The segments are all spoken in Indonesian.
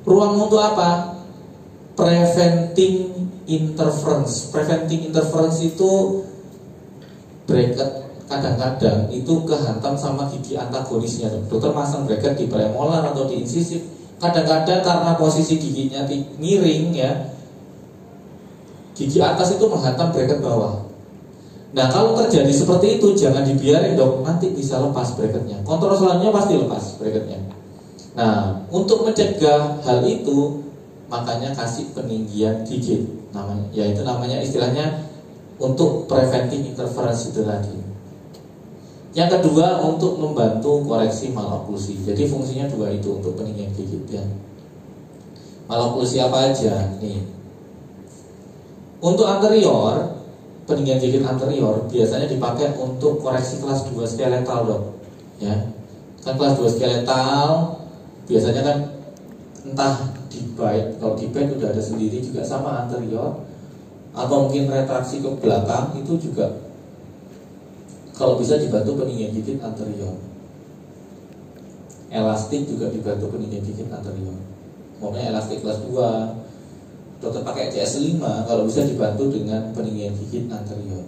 Ruang untuk apa? Preventing interference. Preventing interference itu bracket kadang-kadang itu kehantam sama gigi antagonisnya. Dokter masang bracket di premolar atau di insisif. Kadang-kadang karena posisi giginya miring ya, gigi atas itu menghantam bracket bawah. Nah kalau terjadi seperti itu jangan dibiarin dok, nanti bisa lepas bracketnya. Kontrol selanjutnya pasti lepas bracketnya. Nah untuk mencegah hal itu makanya kasih peninggian gigi, namanya istilahnya untuk preventing interference itu tadi. Yang kedua untuk membantu koreksi maloklusi. Jadi fungsinya dua itu untuk peninggian gigi ya. Maloklusi apa aja nih? Untuk anterior, peninggian gigi anterior biasanya dipakai untuk koreksi kelas 2 skeletal dok. Ya, kan kelas 2 skeletal biasanya kan entah di bite, kalau di bite udah ada sendiri juga sama anterior, atau mungkin retraksi ke belakang itu juga kalau bisa dibantu peninggian gigi anterior. Elastik juga dibantu peninggian gigi anterior. Maksudnya elastik kelas 2, dokter pakai CS5 kalau bisa dibantu dengan peninggian gigi anterior.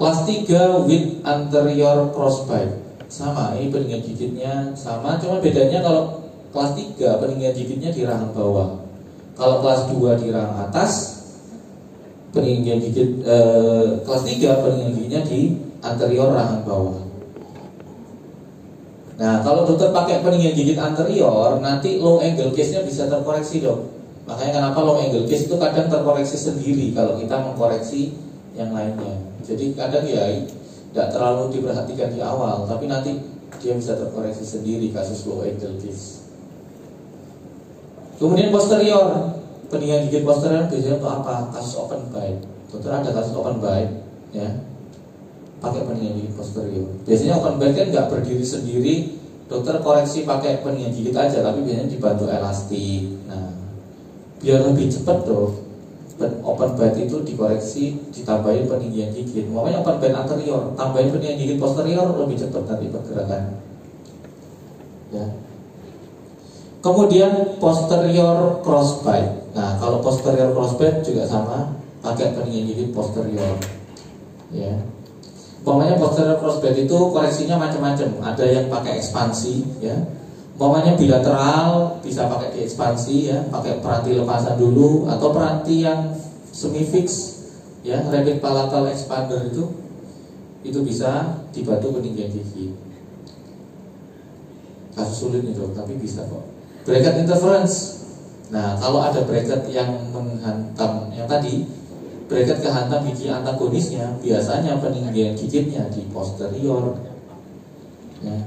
Kelas 3 with anterior crossbite. Sama, ini peninggian gigitnya sama, cuma bedanya kalau kelas 3 peninggian gigitnya di rahang bawah. Kalau kelas 2 di rahang atas. Peninggian gigit kelas 3 peninggian giginya di anterior rahang bawah. Nah, kalau dokter pakai peninggian gigit anterior, nanti low angle case-nya bisa terkoreksi dok. Makanya kenapa low angle case itu kadang terkoreksi sendiri kalau kita mengkoreksi yang lainnya. Jadi kadang ya tidak terlalu diperhatikan di awal, tapi nanti dia bisa terkoreksi sendiri kasus low angle case. Kemudian posterior, peninggian gigi posterior biasanya untuk apa? Kasus open bite. Dokter ada kasus open bite, ya, pakai peninggian gigi posterior. Biasanya open bite kan nggak berdiri sendiri, dokter koreksi pakai peninggian gigi aja, tapi biasanya dibantu elastik. Nah, biar lebih cepat dong, open bite itu dikoreksi ditambahin peninggian gigi. Makanya open bite anterior, tambahin peninggian gigi posterior lebih cepat nanti pergerakan. Ya. Kemudian posterior crossbite. Nah, kalau posterior crossbite juga sama, pakai peninggian gigi posterior. Ya. Umpamanya posterior crossbite itu koreksinya macam-macam. Ada yang pakai ekspansi, ya. Umpamanya bilateral bisa pakai diekspansi, ya, pakai peranti lepasan dulu atau peranti yang semi fix, ya, rapid palatal expander itu bisa dibantu peninggian gigi. Kasus sulit nih dok, tapi bisa kok. Bracket interference. Nah, kalau ada bracket yang menghantam yang tadi, bracket kehantam gigi antagonisnya, biasanya peninggian gigitnya di posterior, ya,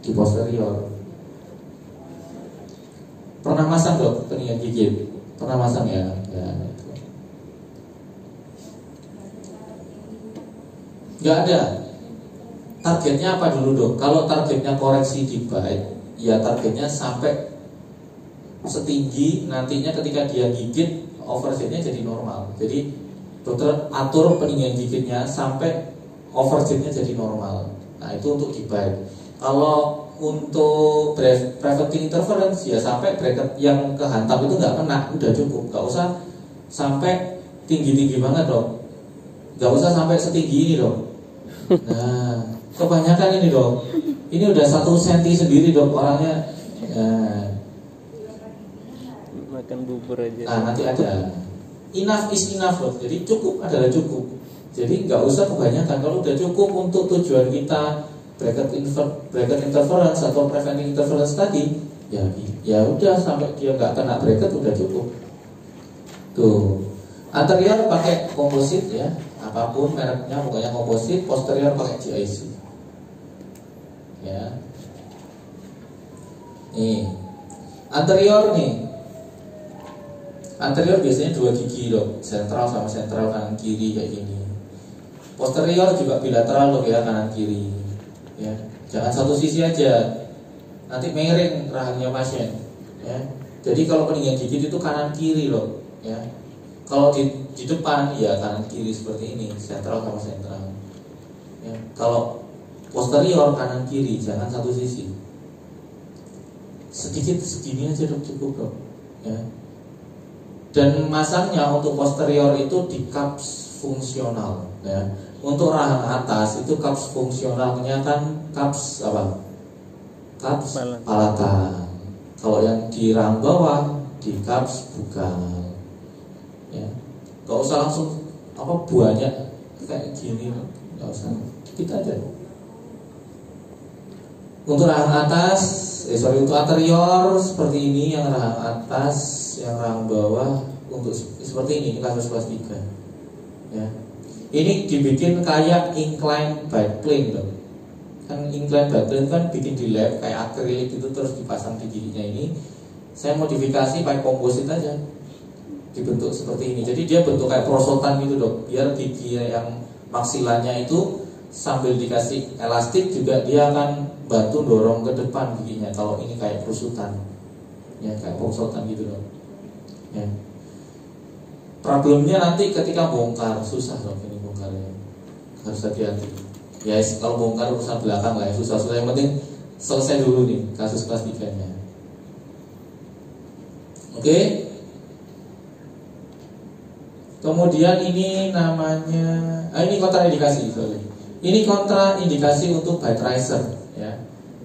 di posterior. Pernah masang dok peninggian gigit? Pernah masang ya? Ya itu. Gak ada. Targetnya apa dulu dok? Kalau targetnya koreksi di bite, ya targetnya sampai setinggi nantinya ketika dia gigit oversetnya jadi normal. Jadi dokter atur peninggian gigitnya sampai oversetnya jadi normal. Nah itu untuk di bite. Kalau untuk preventing interference ya sampai bracket yang kehantam itu nggak kena, udah cukup. Nggak usah sampai tinggi-tinggi banget dok. Nggak usah sampai setinggi ini dok. Nah kebanyakan ini dok. Ini udah 1 senti sendiri dok orangnya. Nah, makan bubur aja. Nah nanti ada enough is enough loh. Jadi cukup adalah cukup. Jadi nggak usah kebanyakan. Kalau udah cukup untuk tujuan kita bracket interference atau preventing interference tadi, ya udah sampai dia nggak kena bracket udah cukup. Tuh anterior pakai komposit ya, apapun mereknya pokoknya komposit. Posterior pakai GIC. Ya. Nih anterior nih. Anterior biasanya 2 gigi dok, sentral sama sentral kanan kiri kayak gini. Posterior juga bilateral dok ya, kanan kiri. Ya, jangan satu sisi aja, nanti miring rahangnya pasien. Ya, jadi kalau peninggian gigi itu kanan kiri loh. Ya, kalau di depan ya kanan kiri seperti ini, sentral sama sentral. Ya, kalau posterior kanan kiri, jangan satu sisi. sedikit segini aja dok, cukup dok ya. Dan masangnya untuk posterior itu di cups fungsional ya. Untuk rahang atas itu cups fungsionalnya kan cups apa? Cups palatan. Kalau yang di rahang bawah di cups bukan ya. Gak usah langsung apa banyak kayak gini, gak usah, dikit aja. Untuk rahang atas, untuk anterior seperti ini, yang rahang atas, yang rahang bawah untuk seperti ini kasus kelas 3 ya. Ini dibikin kayak incline backplane dong. Kan incline backplane kan bikin di lab kayak akrilik itu terus dipasang di giginya ini. Saya modifikasi pakai komposit aja, dibentuk seperti ini. Jadi dia bentuk kayak prosotan gitu dok, biar gigi yang maksilanya itu sambil dikasih elastik juga dia akan bantu dorong ke depan giginya. Kalau ini kayak perusutan ya, kayak prosotan gitu dok ya. Problemnya nanti ketika bongkar susah dok, ini bongkarnya harus hati-hati ya. Kalau bongkar urusan belakang lah ya, susah-susah. Yang penting selesai dulu nih kasus kelas 3 nya. Oke. Kemudian ini namanya ini kontraindikasi, sorry. Ini kontraindikasi untuk bite riser ya.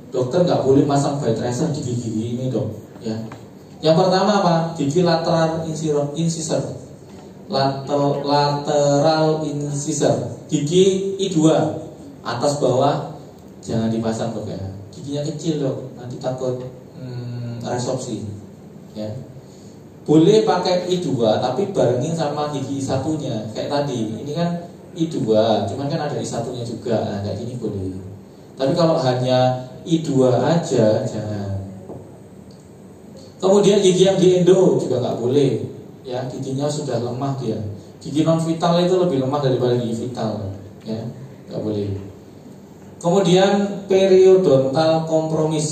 Dokter nggak boleh masang bite riser di gigi ini dok ya. Yang pertama apa? Gigi lateral incisor. Lateral incisor. Gigi I2 atas bawah jangan dipasang dok ya. Giginya kecil dok, nanti takut resorpsi ya. Boleh pakai I2 tapi barengin sama gigi I1-nya kayak tadi. Ini kan I2, cuman kan ada I1-nya juga. Nah, kayak gini boleh. Tapi kalau hanya I2 aja jangan. Kemudian gigi yang di endo juga nggak boleh. Ya, giginya sudah lemah dia. Gigi non vital itu lebih lemah daripada gigi vital. Ya, nggak boleh. Kemudian periodontal kompromis,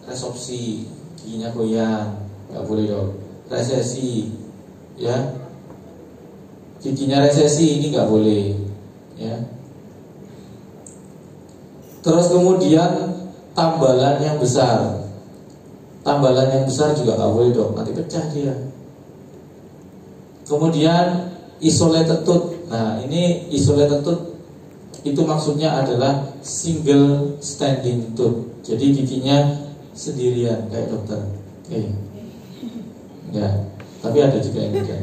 resorpsi, giginya goyang, nggak boleh dong. Resesi ya, giginya resesi ini nggak boleh ya. Terus kemudian tambalan yang besar juga nggak boleh dong, nanti pecah dia. Kemudian isolated tooth. Nah ini isolated tooth itu maksudnya adalah single standing tooth, jadi giginya sendirian kayak dokter. Oke. Ya, tapi ada juga yang tidak.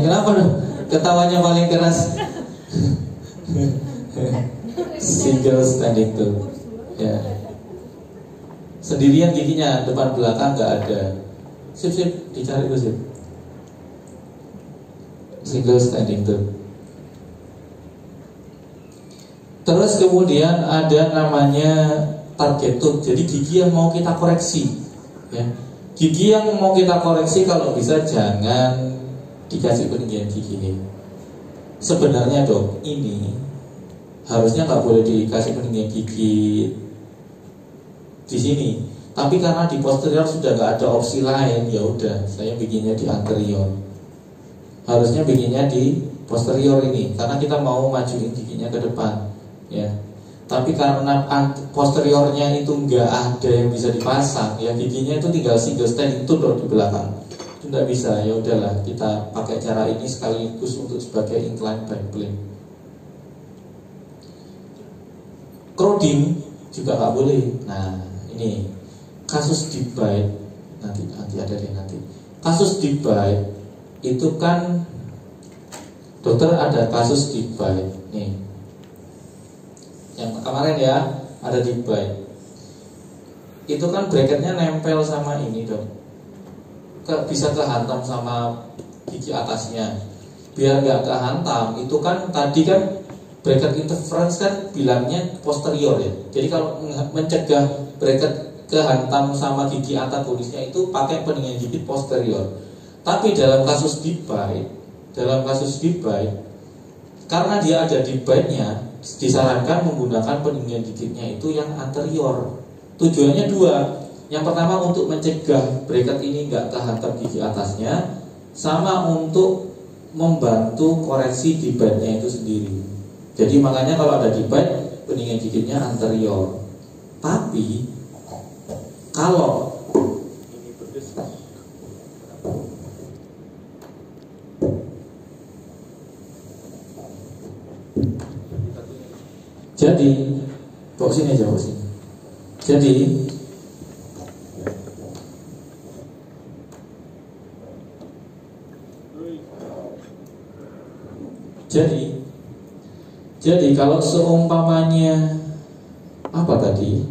Kenapa dong? Ketawanya paling keras. Single standing tuh. Ya. Sendirian giginya, depan belakang nggak ada. Sip, dicari tuh sip. Single standing tuh. Terus kemudian ada namanya target tooth. Jadi gigi yang mau kita koreksi, ya. Gigi yang mau kita koreksi kalau bisa jangan dikasih peninggian gigi ini. Sebenarnya dok, ini harusnya nggak boleh dikasih peninggian gigi di sini. Tapi karena di posterior sudah nggak ada opsi lain, ya udah saya bikinnya di anterior. Harusnya bikinnya di posterior ini, karena kita mau majuin giginya ke depan, ya. Tapi karena posteriornya itu nggak ada yang bisa dipasang, ya giginya itu tinggal single stand itu loh di belakang. Itu nggak bisa, ya udahlah kita pakai cara ini sekaligus untuk sebagai incline backplane. Crowding juga nggak boleh. Nah ini kasus deep bite nanti ada deh nanti. Kasus deep bite itu kan dokter ada kasus deep bite nih. Yang kemarin ya ada deep bite. Itu kan bracketnya nempel sama ini dong. Bisa kehantam sama gigi atasnya. Biar nggak kehantam, itu kan tadi kan bracket interference kan bilangnya posterior ya. Jadi kalau mencegah bracket kehantam sama gigi antagonisnya itu pakai peninggian gigi posterior. Tapi dalam kasus deep bite, karena dia ada deep bite-nya, disarankan menggunakan peninggian gigitnya itu yang anterior. Tujuannya dua. Yang pertama untuk mencegah bracket ini nggak kehantam gigi atasnya, sama untuk membantu koreksi deep bite-nya itu sendiri. Jadi makanya kalau ada deep bite, peninggian gigitnya anterior. Tapi Kalau jadi, kok sini aja, kok sini. Jadi kalau seumpamanya apa tadi?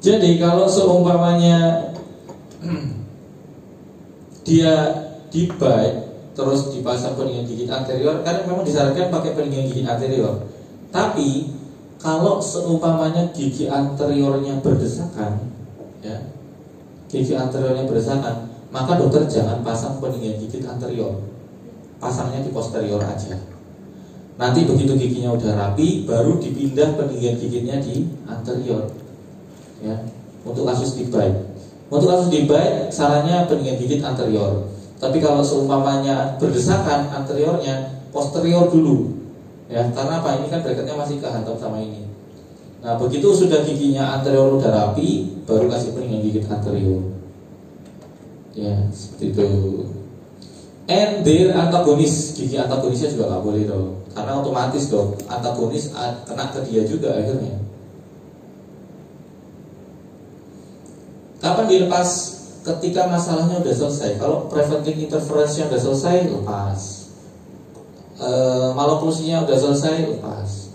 Jadi kalau seumpamanya dia dibite terus dipasang pendingin gigi anterior, karena memang disarankan pakai pendingin gigi anterior. Tapi kalau seumpamanya gigi anteriornya berdesakan, ya, gigi anteriornya berdesakan, maka dokter jangan pasang pendingin gigi anterior, pasangnya di posterior aja. Nanti begitu giginya udah rapi, baru dipindah pendingin giginya di anterior, ya, untuk kasus dibite. Untuk kasus dibite, sarannya pendingin gigi anterior. Tapi kalau seumpamanya berdesakan anteriornya, posterior dulu. Ya, karena apa? Ini kan bracketnya masih kehantam sama ini. Nah, begitu sudah giginya anterior udah rapi, baru kasih pendingin gigi anterior. Ya, seperti itu. And their antagonis, gigi antagonisnya juga nggak boleh dong, karena otomatis dong antagonis kena ke dia juga akhirnya. Kapan dilepas? Ketika masalahnya udah selesai. Kalau preventive interference-nya udah selesai, lepas. Maloklusinya udah selesai, lepas.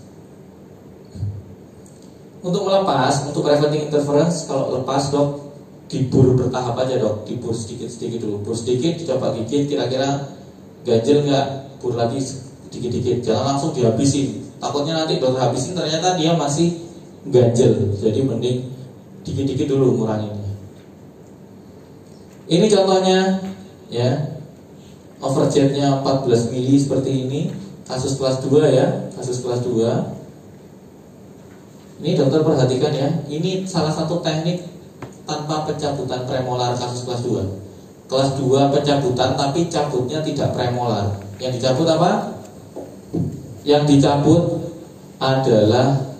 Untuk melepas, untuk preventive interference, kalau lepas dok, dibur bertahap aja dok, dibur sedikit-sedikit dulu. Bur sedikit, dicoba gigit, kira-kira ganjel nggak, bur lagi sedikit-sedikit. Jangan langsung dihabisin. Takutnya nanti dokter habisin ternyata dia masih ganjel. Jadi mending dikit-dikit dulu nguranginnya. Ini contohnya, ya. Overjetnya 14 mili seperti ini. Kasus kelas 2 ya, kasus kelas 2. Ini dokter perhatikan ya. Ini salah satu teknik tanpa pencabutan premolar kasus kelas 2. Kelas 2 pencabutan tapi cabutnya tidak premolar. Yang dicabut apa? Yang dicabut adalah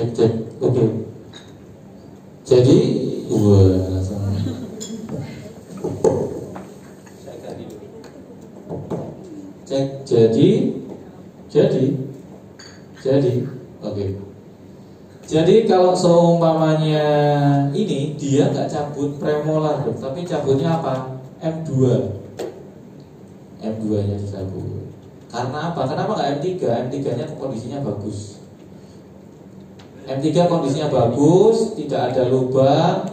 cek. Oke. Jadi oke. Jadi kalau seumpamanya ini dia nggak cabut premolar, tapi cabutnya apa? M2 nya dicabut. Karena apa? Kenapa nggak M3? M3 nya kondisinya bagus. M3 kondisinya bagus, tidak ada lubang,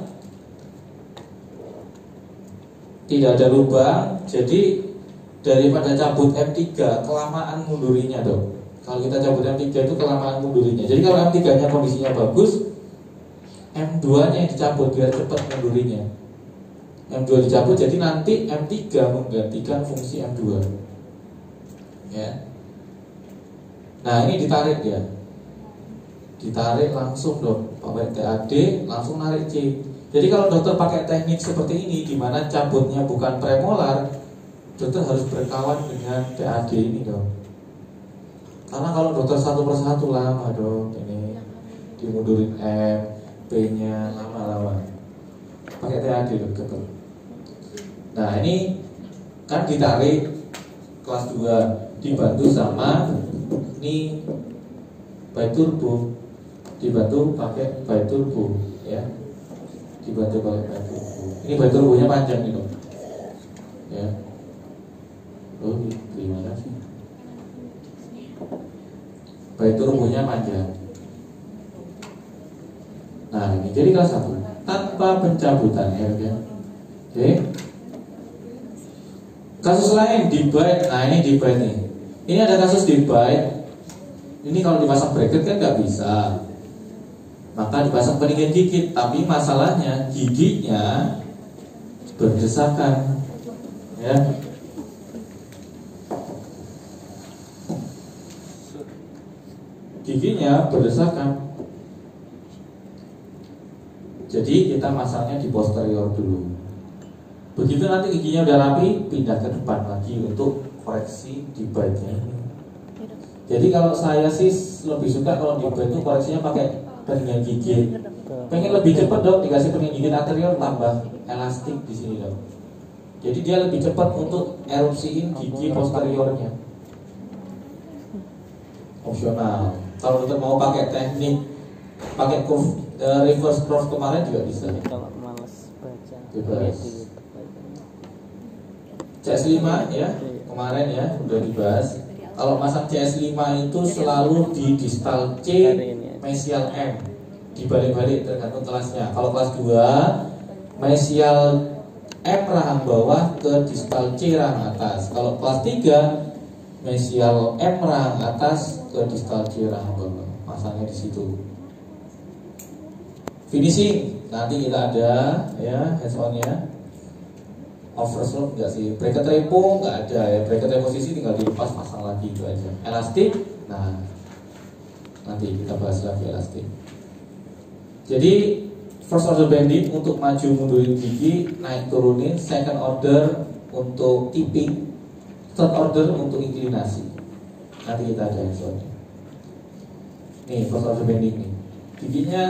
jadi daripada cabut M3 kelamaan mundurinya dong. Kalau kita cabut M3 itu kelamaan mundurinya. Jadi kalau M3 nya kondisinya bagus, M2 nya yang dicabut biar cepat mundurinya. M2 dicabut, jadi nanti M3 menggantikan fungsi M2. Ya. Nah ini ditarik ya. Ditarik langsung dong, pakai TAD langsung narik C. Jadi kalau dokter pakai teknik seperti ini, di mana cabutnya bukan premolar, dokter harus berkawan dengan TAD ini dong. Karena kalau dokter satu persatu lama dong, ini dimundurin M, P-nya lama-lama. Pakai TAD dokter. Nah ini kan ditarik kelas 2, dibantu sama ini by turbo. Dibantu pakai by turbo ya. Dibantu pakai by turbo. Ini by turbonya panjang nih dong. Ya. Oh, gimana sih? By turbonya panjang. Nah, ini jadi kelas 1 tanpa pencabutan ya. Oke. Kasus lain dibite. Nah, ini dibite nih. Ini ada kasus dibite. Ini kalau dipasang bracket kan nggak bisa. maka dipasang peninggian gigi. Tapi masalahnya giginya berdesakan, ya. Giginya berdesakan. Jadi kita masangnya di posterior dulu. Begitu nanti giginya udah rapi, pindah ke depan lagi untuk koreksi di bite-nya ini. Jadi kalau saya sih lebih suka kalau di bite itu koreksinya pakai peninggian gigi. Pengen lebih cepat dong, dikasih peninggian gigi anterior tambah elastik di sini dong. Jadi dia lebih cepat untuk erupsiin gigi posteriornya. Opsional. Kalau dokter mau pakai teknik pakai reverse curve kemarin juga bisa. Kalau males baca Bebas. CS5 ya, kemarin ya udah dibahas. Kalau masang CS5 itu selalu di distal C, mesial M, dibalik-balik tergantung kelasnya. Kalau kelas 2 mesial M rahang bawah ke distal C rahang atas. Kalau kelas 3 mesial M rahang atas ke distal C rahang bawah. Masangnya di situ. Finishing nanti kita ada ya hands on-nya. Overslot enggak sih, bracket repo enggak ada ya, bracket reposisi tinggal dilepas pasang lagi itu aja. Elastik, nah nanti kita bahas lagi elastik. Jadi first order bending untuk maju mundurin gigi, naik turunin, second order untuk tipping, third order untuk inklinasi. Nanti kita ada hands-on-nya. Nih first order bending nih, giginya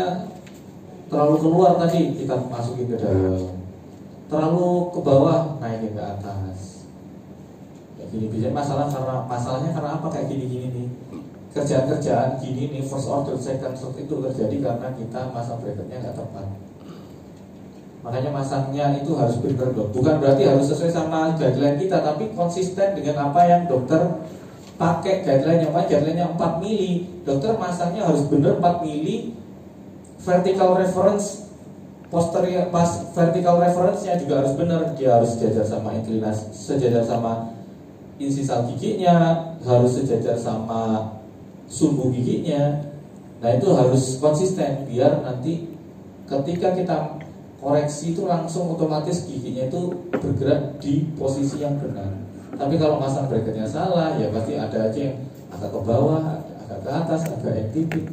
terlalu keluar tadi kita masukin ke dalam, terlalu ke bawah naikin ke atas. Kayak gini biasanya masalahnya karena apa kayak gini-gini nih. Kerjaan-kerjaan gini nih first order, second order itu terjadi karena kita masang bracketnya nggak tepat. Makanya masangnya itu harus benar dong. Bukan berarti harus sesuai sama guideline kita, tapi konsisten dengan apa yang dokter pakai guideline-nya. Guideline-nya 4 mili, dokter masangnya harus benar 4 mili. Vertical reference posterior pas vertical reference-nya juga harus benar, dia harus sejajar sama inklinasi, sejajar sama insisal giginya, harus sejajar sama sumbu giginya. Nah itu harus konsisten biar nanti ketika kita koreksi itu langsung otomatis giginya itu bergerak di posisi yang benar. Tapi kalau masang bracketnya salah ya pasti ada aja yang agak ke bawah, agak ke atas, agak yang tipis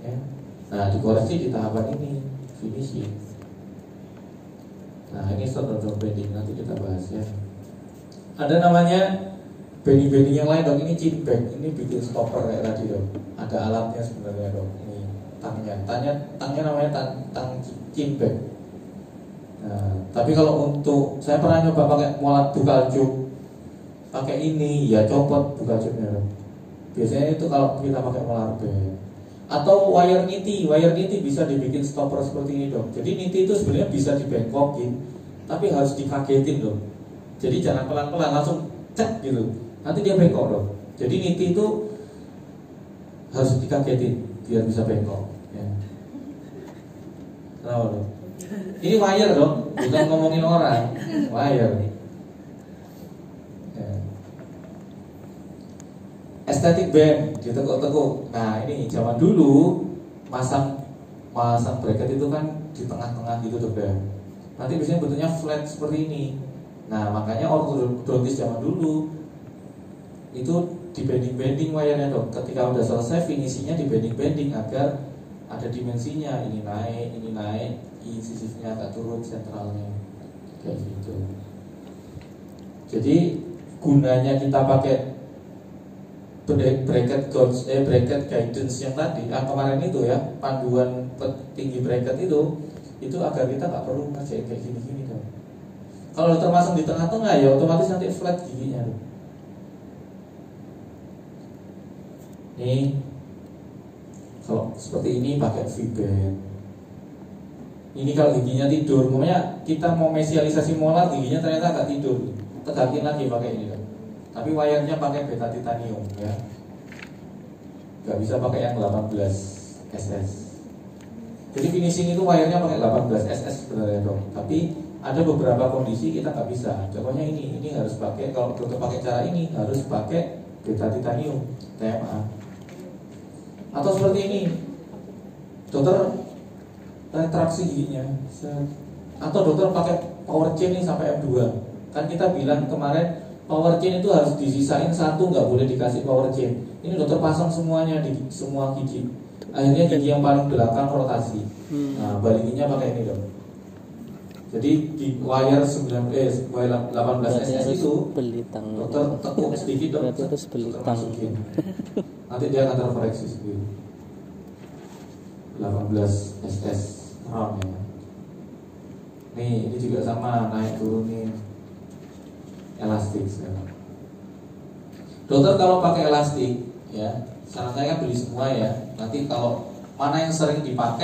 ya. Nah dikoreksi di tahapan ini finishing. Nah ini third order bending, nanti kita bahas ya. Ada namanya bending-bending yang lain dong. Ini chin back, ini bikin stopper kayak tadi dong. Ada alatnya sebenarnya dong. Ini tangnya namanya tang chin back. Nah, tapi kalau untuk saya pernah nyoba pakai molat buka juk, pakai ini ya copot buka juknya dong. Biasanya itu kalau kita pakai molar band. Atau wire niti bisa dibikin stopper seperti ini dong. Jadi niti itu sebenarnya bisa dibengkokin, tapi harus dikagetin dong. Jadi jangan pelan-pelan langsung cek gitu, nanti dia bengkok dong. Jadi niti itu harus dikagetin biar bisa bengkok ya. Tahu dong. Ini wire dong, bukan ngomongin orang. Wire. Estetik band ditekuk-tekuk. Nah ini zaman dulu masang bracket itu kan di tengah-tengah gitu tuh band. Nanti biasanya bentuknya flat seperti ini. Nah makanya ortodontis zaman dulu itu di bending wire-nya dong. Ketika udah selesai finishingnya di bending agar ada dimensinya. Ini naik, incisifnya agak turun, sentralnya kayak gitu. Jadi gunanya kita pakai bracket guidance yang tadi kemarin itu ya, panduan tinggi bracket itu agar kita nggak perlu ngerjain kayak gini-gini dong. Kalau termasuk di tengah-tengah ya otomatis nanti flat giginya dong. Nih kalau seperti ini pakai V-band. Ini kalau giginya tidur, makanya kita mau mesialisasi molar giginya ternyata agak tidur, tegakin lagi pakai ini dong. Tapi wire-nya pakai beta titanium ya. Gak bisa pakai yang 18 SS. Jadi finishing itu wire-nya pakai 18 SS sebenarnya dong. Tapi ada beberapa kondisi kita gak bisa. Contohnya ini harus pakai, kalau untuk pakai cara ini harus pakai beta titanium TMA. Atau seperti ini. dokter retraksi giginya, atau dokter pakai power chain nih sampai M2. Kan kita bilang kemarin power chain itu harus disisain satu, nggak boleh dikasih power chain. Ini dokter pasang semuanya di semua gigi. Akhirnya gigi yang paling belakang rotasi. Nah, balikinnya pakai ini dong. Jadi di wire 18 SS itu dokter tekuk sedikit dong, dokter masukin. Nanti dia akan terkoreksi sendiri. 18 SS round ya. Nih, ini juga sama, naik turunin elastik sekarang. Dokter kalau pakai elastik ya, saran saya kan beli semua ya. Nanti kalau mana yang sering dipakai